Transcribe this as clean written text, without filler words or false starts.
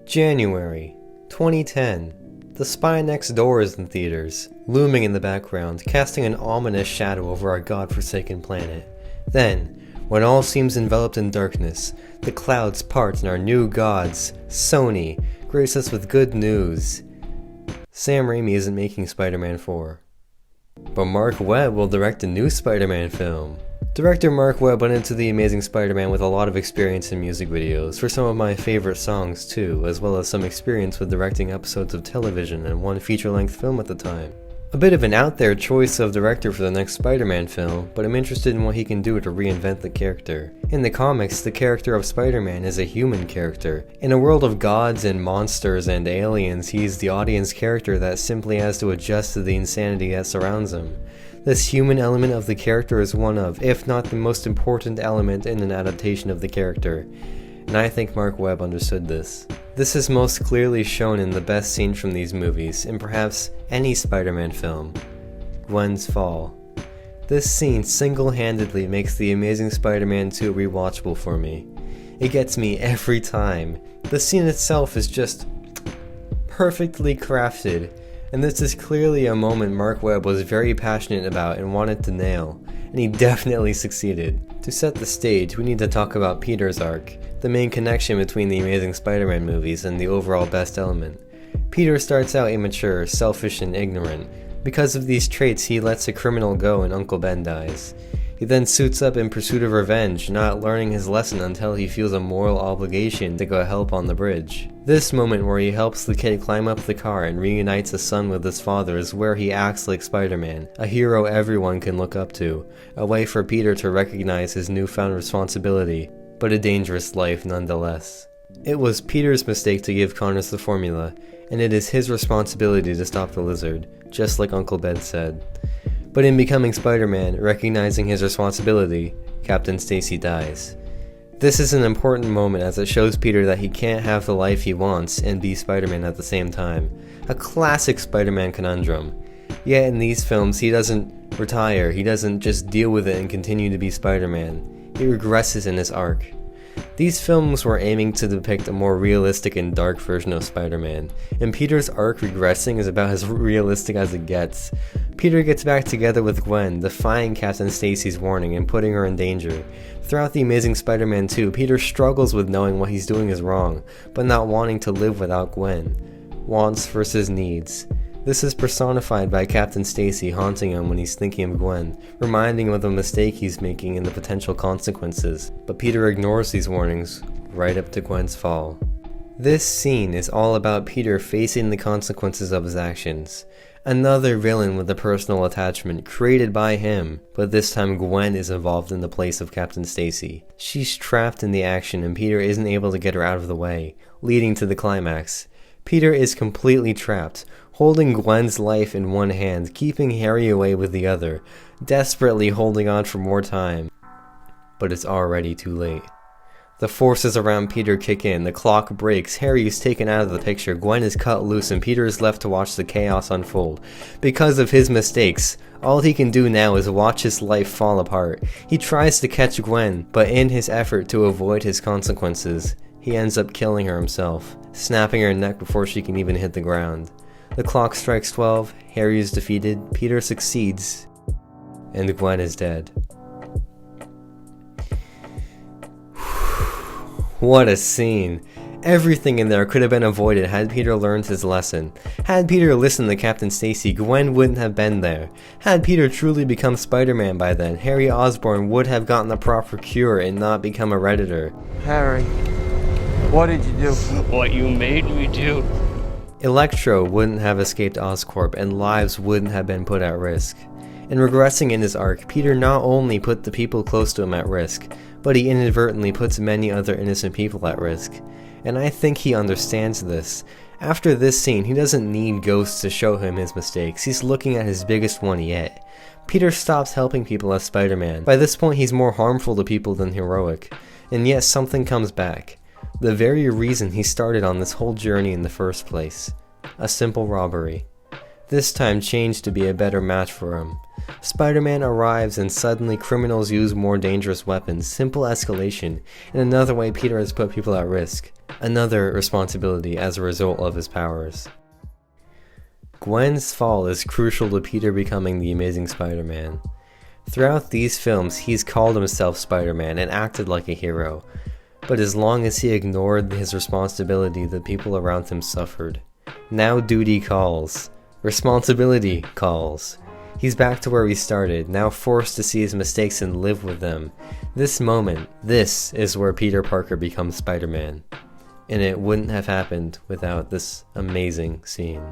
January 2010. The Spy Next Door is in theaters, looming in the background, casting an ominous shadow over our godforsaken planet. Then, when all seems enveloped in darkness, the clouds part and our new gods, Sony, grace us with good news. Sam Raimi isn't making Spider-Man 4. But Marc Webb will direct a new Spider-Man film. Director Marc Webb went into The Amazing Spider-Man with a lot of experience in music videos, for some of my favorite songs too, as well as some experience with directing episodes of television and one feature-length film at the time. A bit of an out-there choice of director for the next Spider-Man film, but I'm interested in what he can do to reinvent the character. In the comics, the character of Spider-Man is a human character. In a world of gods and monsters and aliens, he's the audience character that simply has to adjust to the insanity that surrounds him. This human element of the character is one of, if not the most important element in an adaptation of the character, and I think Marc Webb understood this. This is most clearly shown in the best scene from these movies, in perhaps any Spider-Man film, Gwen's fall. This scene single-handedly makes The Amazing Spider-Man 2 rewatchable for me. It gets me every time. The scene itself is just perfectly crafted, and this is clearly a moment Marc Webb was very passionate about and wanted to nail, and he definitely succeeded. To set the stage, we need to talk about Peter's arc, the main connection between the Amazing Spider-Man movies and the overall best element. Peter starts out immature, selfish, and ignorant. Because of these traits, he lets a criminal go and Uncle Ben dies. He then suits up in pursuit of revenge, not learning his lesson until he feels a moral obligation to go help on the bridge. This moment where he helps the kid climb up the car and reunites his son with his father is where he acts like Spider-Man, a hero everyone can look up to, a way for Peter to recognize his newfound responsibility, but a dangerous life nonetheless. It was Peter's mistake to give Connors the formula, and it is his responsibility to stop the lizard, just like Uncle Ben said. But in becoming Spider-Man, recognizing his responsibility, Captain Stacy dies. This is an important moment as it shows Peter that he can't have the life he wants and be Spider-Man at the same time. A classic Spider-Man conundrum. Yet in these films, he doesn't retire, he doesn't just deal with it and continue to be Spider-Man. He regresses in his arc. These films were aiming to depict a more realistic and dark version of Spider-Man, and Peter's arc regressing is about as realistic as it gets. Peter gets back together with Gwen, defying Captain Stacy's warning and putting her in danger. Throughout The Amazing Spider-Man 2, Peter struggles with knowing what he's doing is wrong, but not wanting to live without Gwen. Wants versus needs. This is personified by Captain Stacy haunting him when he's thinking of Gwen, reminding him of the mistake he's making and the potential consequences, but Peter ignores these warnings, right up to Gwen's fall. This scene is all about Peter facing the consequences of his actions. Another villain with a personal attachment created by him, but this time Gwen is involved in the place of Captain Stacy. She's trapped in the action and Peter isn't able to get her out of the way, leading to the climax. Peter is completely trapped, holding Gwen's life in one hand, keeping Harry away with the other, desperately holding on for more time. But it's already too late. The forces around Peter kick in, the clock breaks, Harry is taken out of the picture, Gwen is cut loose, and Peter is left to watch the chaos unfold. Because of his mistakes, all he can do now is watch his life fall apart. He tries to catch Gwen, but in his effort to avoid his consequences, he ends up killing her himself, snapping her neck before she can even hit the ground. The clock strikes 12, Harry is defeated, Peter succeeds, and Gwen is dead. What a scene. Everything in there could have been avoided had Peter learned his lesson. Had Peter listened to Captain Stacy, Gwen wouldn't have been there. Had Peter truly become Spider-Man by then, Harry Osborn would have gotten the proper cure and not become a Redditor. Harry, what did you do? What you made me do. Electro wouldn't have escaped Oscorp and lives wouldn't have been put at risk. In regressing in his arc, Peter not only put the people close to him at risk, but he inadvertently puts many other innocent people at risk. And I think he understands this. After this scene, he doesn't need ghosts to show him his mistakes, he's looking at his biggest one yet. Peter stops helping people as Spider-Man. By this point he's more harmful to people than heroic. And yet something comes back. The very reason he started on this whole journey in the first place. A simple robbery. this time changed to be a better match for him. Spider-Man arrives and suddenly criminals use more dangerous weapons, simple escalation, and another way Peter has put people at risk. Another responsibility as a result of his powers. Gwen's fall is crucial to Peter becoming the Amazing Spider-Man. Throughout these films, he's called himself Spider-Man and acted like a hero, but as long as he ignored his responsibility, the people around him suffered. Now duty calls. Responsibility calls. He's back to where he started, now forced to see his mistakes and live with them. This moment, this is where Peter Parker becomes Spider-Man. And it wouldn't have happened without this amazing scene.